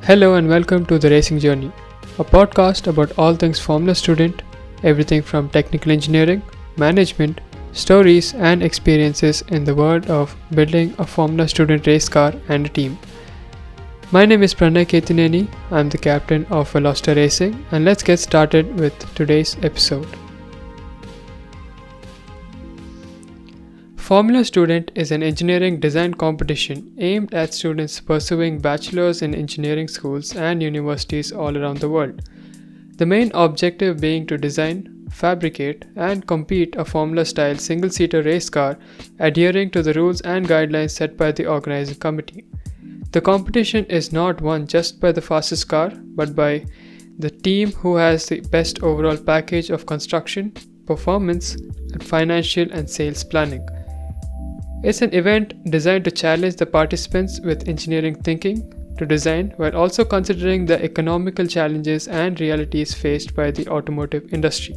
Hello and welcome to The Racing Journey, a podcast about all things Formula Student, everything from technical engineering, management, stories, and experiences in the world of building a Formula Student race car and a team. My name is Pranay Ketineni, I'm the captain of Veloster Racing, and let's get started with today's episode. Formula Student is an engineering design competition aimed at students pursuing bachelor's in engineering schools and universities all around the world. The main objective being to design, fabricate, and compete a Formula-style single-seater race car adhering to the rules and guidelines set by the organizing committee. The competition is not won just by the fastest car, but by the team who has the best overall package of construction, performance, and financial and sales planning. It's an event designed to challenge the participants with engineering thinking to design while also considering the economical challenges and realities faced by the automotive industry.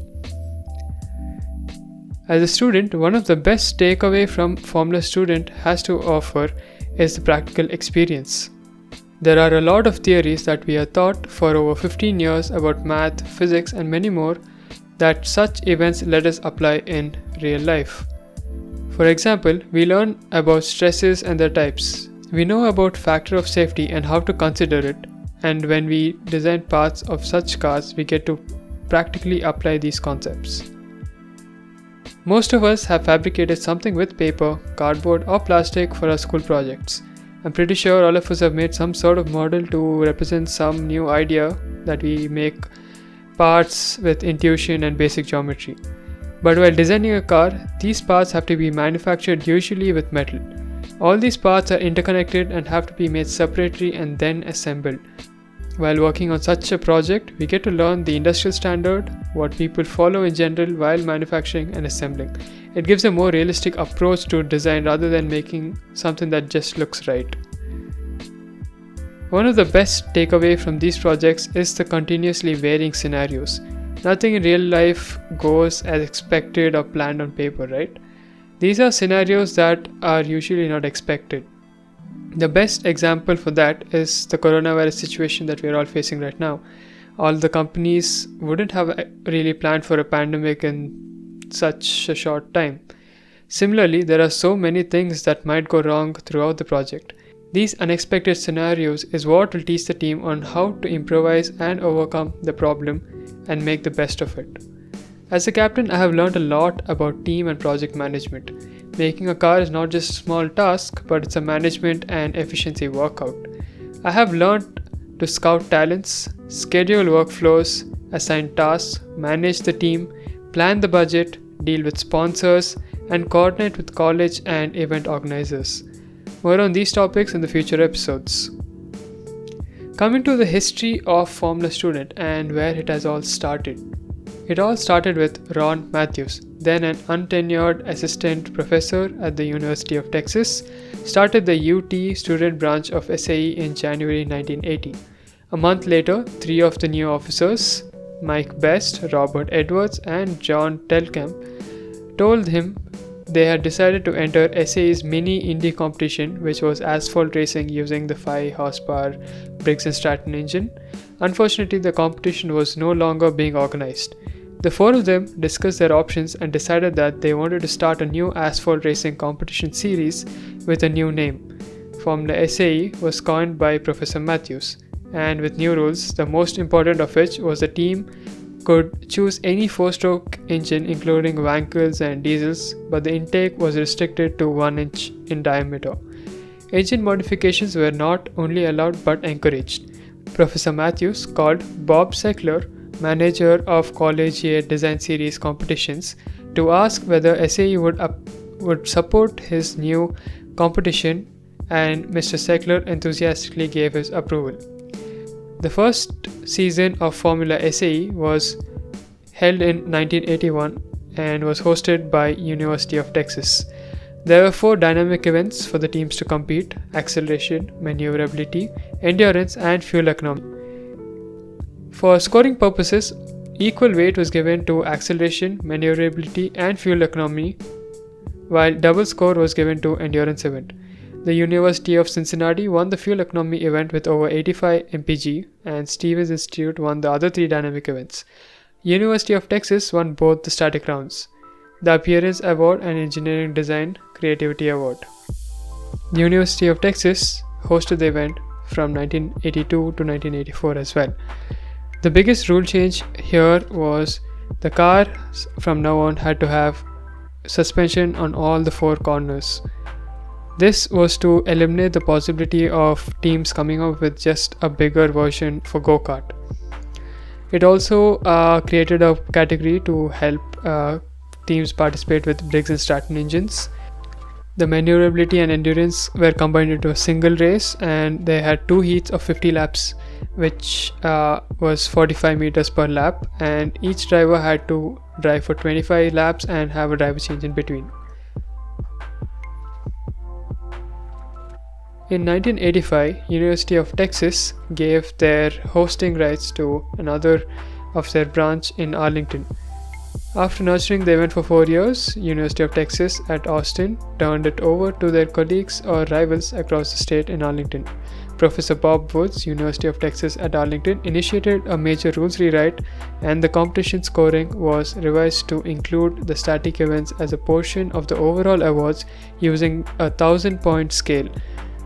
As a student, one of the best takeaway from Formula Student has to offer is the practical experience. There are a lot of theories that we have taught for over 15 years about math, physics, and many more that such events let us apply in real life. For example, we learn about stresses and their types. We know about factor of safety and how to consider it, and when we design parts of such cars, we get to practically apply these concepts. Most of us have fabricated something with paper, cardboard, or plastic for our school projects. I'm pretty sure all of us have made some sort of model to represent some new idea that we make parts with intuition and basic geometry. But while designing a car, these parts have to be manufactured usually with metal. All these parts are interconnected and have to be made separately and then assembled. While working on such a project, we get to learn the industrial standard, what people follow in general while manufacturing and assembling. It gives a more realistic approach to design rather than making something that just looks right. One of the best takeaway from these projects is the continuously varying scenarios. Nothing in real life goes as expected or planned on paper, right? These are scenarios that are usually not expected. The best example for that is the coronavirus situation that we are all facing right now. All the companies wouldn't have really planned for a pandemic in such a short time. Similarly, there are so many things that might go wrong throughout the project. These unexpected scenarios is what will teach the team on how to improvise and overcome the problem and make the best of it. As a captain, I have learned a lot about team and project management. Making a car is not just a small task, but it's a management and efficiency workout. I have learned to scout talents, schedule workflows, assign tasks, manage the team, plan the budget, deal with sponsors, and coordinate with college and event organizers. More on these topics in the future episodes. Coming to the history of Formula Student and where it has all started. It all started with Ron Matthews, then an untenured assistant professor at the University of Texas, started the UT student branch of FSAE in January 1980. A month later, three of the new officers, Mike Best, Robert Edwards, and John Telkamp, told him they had decided to enter SAE's mini Indy competition, which was asphalt racing using the 5 horsepower Briggs & Stratton engine. Unfortunately, the competition was no longer being organized. The four of them discussed their options and decided that they wanted to start a new asphalt racing competition series with a new name. Formula SAE was coined by Professor Matthews, and with new rules, the most important of which was the team could choose any 4-stroke engine including Wankels and diesels, but the intake was restricted to 1 inch in diameter. Engine modifications were not only allowed but encouraged. Professor Matthews called Bob Seckler, manager of collegiate design series competitions, to ask whether SAE would support his new competition, and Mr. Seckler enthusiastically gave his approval. The first season of Formula SAE was held in 1981 and was hosted by University of Texas. There were 4 dynamic events for the teams to compete: acceleration, maneuverability, endurance, and fuel economy. For scoring purposes, equal weight was given to acceleration, maneuverability, and fuel economy, while double score was given to endurance event. The University of Cincinnati won the fuel economy event with over 85 mpg, and Stevens Institute won the other 3 dynamic events. University of Texas won both the static rounds, the Appearance Award and Engineering Design Creativity Award. The University of Texas hosted the event from 1982 to 1984 as well. The biggest rule change here was the cars from now on had to have suspension on all the 4 corners. This was to eliminate the possibility of teams coming up with just a bigger version for go-kart. It also created a category to help teams participate with Briggs and Stratton engines. The maneuverability and endurance were combined into a single race, and they had 2 heats of 50 laps, which was 45 meters per lap, and each driver had to drive for 25 laps and have a driver change in between. In 1985, University of Texas gave their hosting rights to another of their branch in Arlington. After nurturing the event for 4 years, University of Texas at Austin turned it over to their colleagues or rivals across the state in Arlington. Professor Bob Woods, University of Texas at Arlington, initiated a major rules rewrite, and the competition scoring was revised to include the static events as a portion of the overall awards using a 1,000-point scale.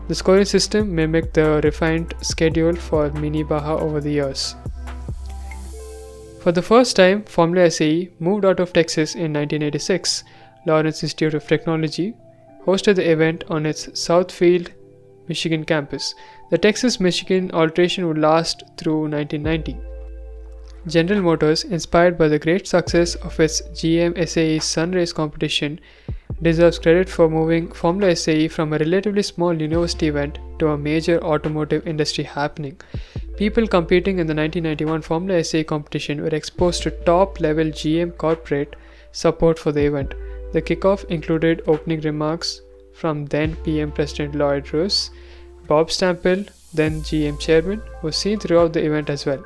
The scoring system mimicked the refined schedule for Mini Baja over the years. For the first time, Formula FSAE moved out of Texas in 1986. Lawrence Institute of Technology hosted the event on its Southfield, Michigan campus. The Texas-Michigan alteration would last through 1990. General Motors, inspired by the great success of its GM SAE Sun Race competition, deserves credit for moving Formula FSAE from a relatively small university event to a major automotive industry happening. People competing in the 1991 Formula FSAE competition were exposed to top-level GM corporate support for the event. The kickoff included opening remarks from then PM President Lloyd Russ. Bob Stample, then GM chairman, was seen throughout the event as well.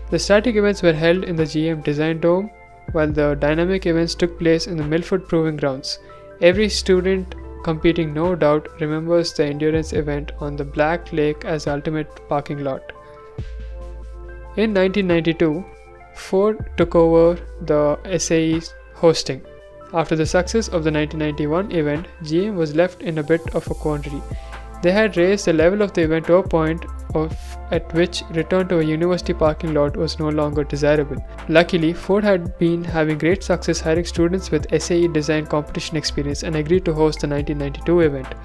The static events were held in the GM Design Dome, while the dynamic events took place in the Milford Proving Grounds. Every student competing no doubt remembers the endurance event on the Black Lake as the ultimate parking lot. In 1992, Ford took over the SAE's hosting. After the success of the 1991 event, GM was left in a bit of a quandary. They had raised the level of the event to a point at which return to a university parking lot was no longer desirable. Luckily, Ford had been having great success hiring students with SAE design competition experience and agreed to host the 1992 event.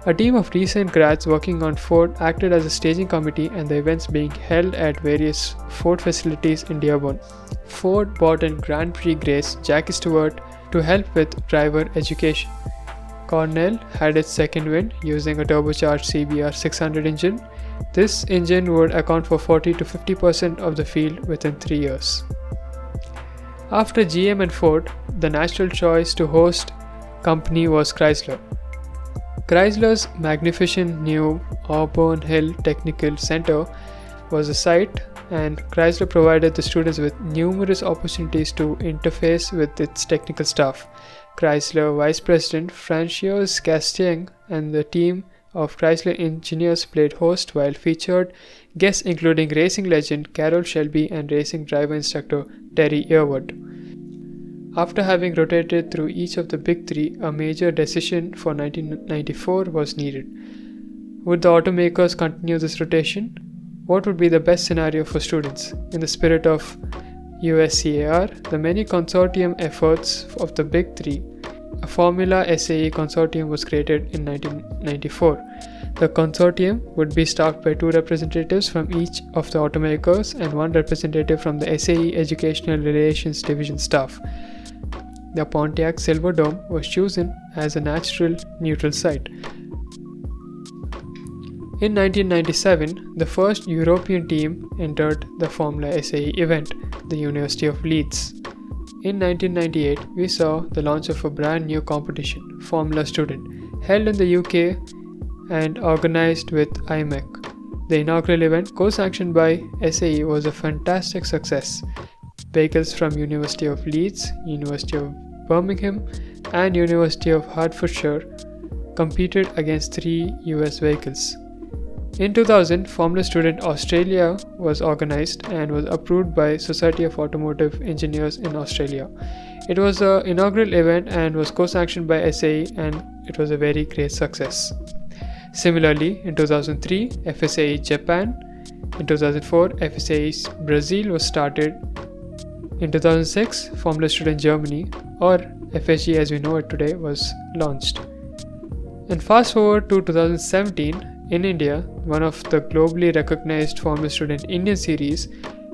A team of recent grads working on Ford acted as a staging committee, and the events being held at various Ford facilities in Dearborn. Ford brought in Grand Prix Grace Jackie Stewart to help with driver education. Cornell had its second win using a turbocharged CBR 600 engine. This engine would account for 40 to 50% of the field within 3 years. After GM and Ford, the natural choice to host company was Chrysler. Chrysler's magnificent new Auburn Hill Technical Center was the site, and Chrysler provided the students with numerous opportunities to interface with its technical staff. Chrysler Vice President Francois Castaigne and the team of Chrysler engineers played host, while featured guests including racing legend Carroll Shelby and racing driver instructor Terry Yearwood. After having rotated through each of the big three, a major decision for 1994 was needed. Would the automakers continue this rotation? What would be the best scenario for students? In the spirit of USCAR, the many consortium efforts of the big three, a Formula FSAE consortium was created in 1994. The consortium would be staffed by 2 representatives from each of the automakers and 1 representative from the FSAE Educational Relations Division staff. The Pontiac Silverdome was chosen as a natural neutral site. In 1997, the first European team entered the Formula FSAE event, the University of Leeds. In 1998, we saw the launch of a brand new competition, Formula Student, held in the UK and organized with IMEC. The inaugural event, co-sanctioned by FSAE, was a fantastic success. Vehicles from University of Leeds, University of Birmingham, and University of Hertfordshire competed against 3 US vehicles. In 2000, Formula Student Australia was organized and was approved by Society of Automotive Engineers in Australia. It was the inaugural event and was co-sanctioned by FSAE, and it was a very great success. Similarly, in 2003, FSAE Japan. In 2004, FSAE Brazil was started. In 2006, Formula Student Germany, or FSG as we know it today, was launched. And fast forward to 2017, in India, one of the globally recognized Formula Student Indian series,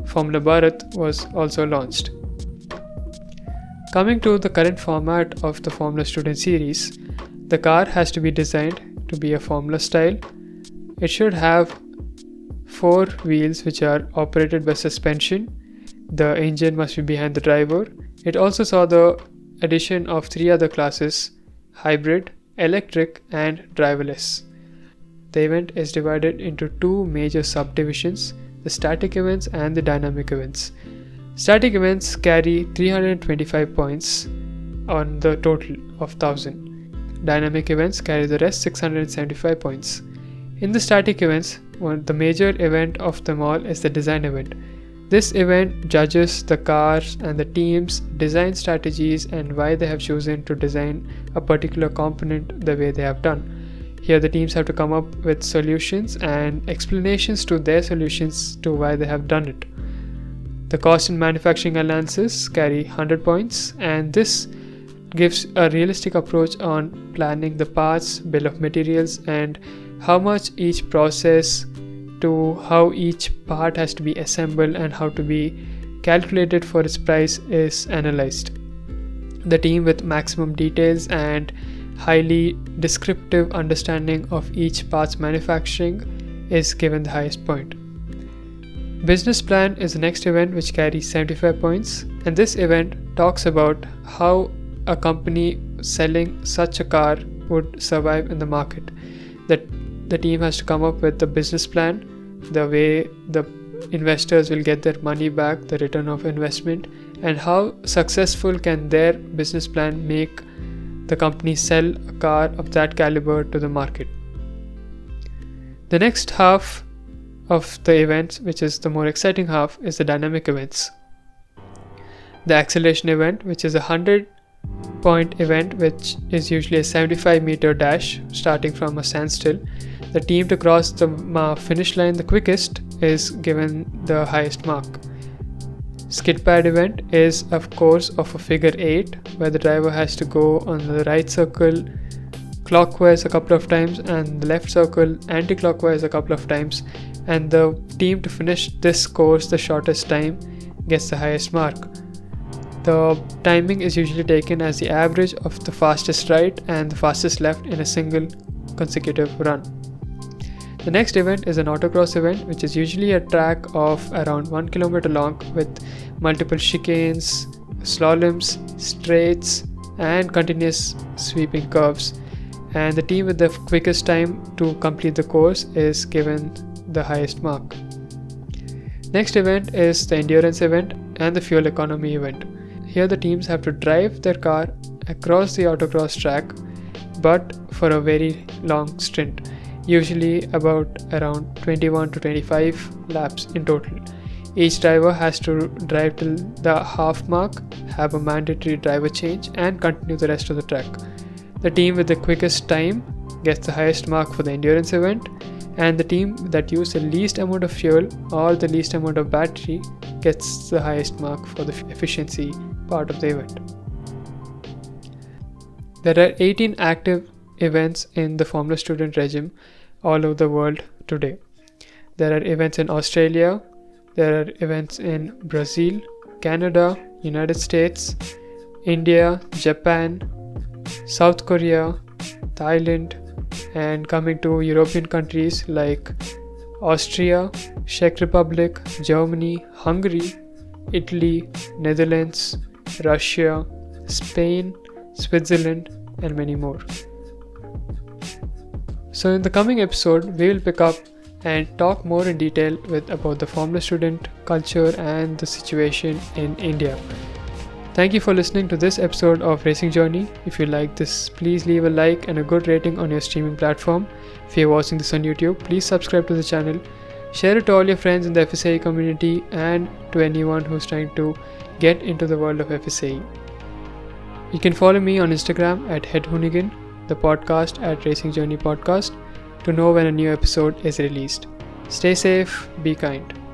Formula Bharat, was also launched. Coming to the current format of the Formula Student series, the car has to be designed to be a Formula style. It should have 4 wheels which are operated by suspension. The engine must be behind the driver. It also saw the addition of 3 other classes: hybrid, electric, and driverless. The event is divided into 2 major subdivisions: the static events and the dynamic events. Static events carry 325 points on the total of 1000. Dynamic events carry the rest 675 points. In the static events, the major event of them all is the design event. This event judges the cars and the team's design strategies and why they have chosen to design a particular component the way they have done. Here the teams have to come up with solutions and explanations to their solutions to why they have done it. The cost and manufacturing analysis carry 100 points, and this gives a realistic approach on planning the parts, bill of materials, and how much each process to how each part has to be assembled and how to be calculated for its price is analyzed. The team with maximum details and highly descriptive understanding of each part's manufacturing is given the highest point. Business plan is the next event which carries 75 points, and this event talks about how a company selling such a car would survive in the market. The team has to come up with the business plan, the way the investors will get their money back, the return of investment, and how successful can their business plan make the company sell a car of that caliber to the market. The next half of the events, which is the more exciting half, is the dynamic events. The acceleration event, which is a 100-point event, which is usually a 75-meter dash starting from a standstill. The team to cross the finish line the quickest is given the highest mark. Skid pad event is of course of a figure 8, where the driver has to go on the right circle clockwise a couple of times and the left circle anti-clockwise a couple of times, and the team to finish this course the shortest time gets the highest mark. The timing is usually taken as the average of the fastest right and the fastest left in a single consecutive run. The next event is an autocross event, which is usually a track of around 1 kilometer long with multiple chicanes, slaloms, straights, and continuous sweeping curves. And the team with the quickest time to complete the course is given the highest mark. Next event is the endurance event and the fuel economy event. Here the teams have to drive their car across the autocross track, but for a very long stint, usually about around 21 to 25 laps in total. Each driver has to drive till the half mark, have a mandatory driver change, and continue the rest of the track. The team with the quickest time gets the highest mark for the endurance event, and the team that used the least amount of fuel or the least amount of battery gets the highest mark for the efficiency part of the event. There are 18 active events in the Formula Student regime all over the world today. There are events in Australia, there are events in Brazil, Canada, United States, India, Japan, South Korea, Thailand, and coming to European countries like Austria, Czech Republic, Germany, Hungary, Italy, Netherlands, Russia, Spain, Switzerland, and many more. So in the coming episode, we will pick up and talk more in detail about the Formula Student culture and the situation in India. Thank you for listening to this episode of Racing Journey. If you like this, please leave a like and a good rating on your streaming platform. If you're watching this on YouTube, please subscribe to the channel. Share it to all your friends in the FSAE community and to anyone who's trying to get into the world of FSAE. You can follow me on Instagram at headhoonigan, the podcast at Racing Journey Podcast, to know when a new episode is released. Stay safe, be kind.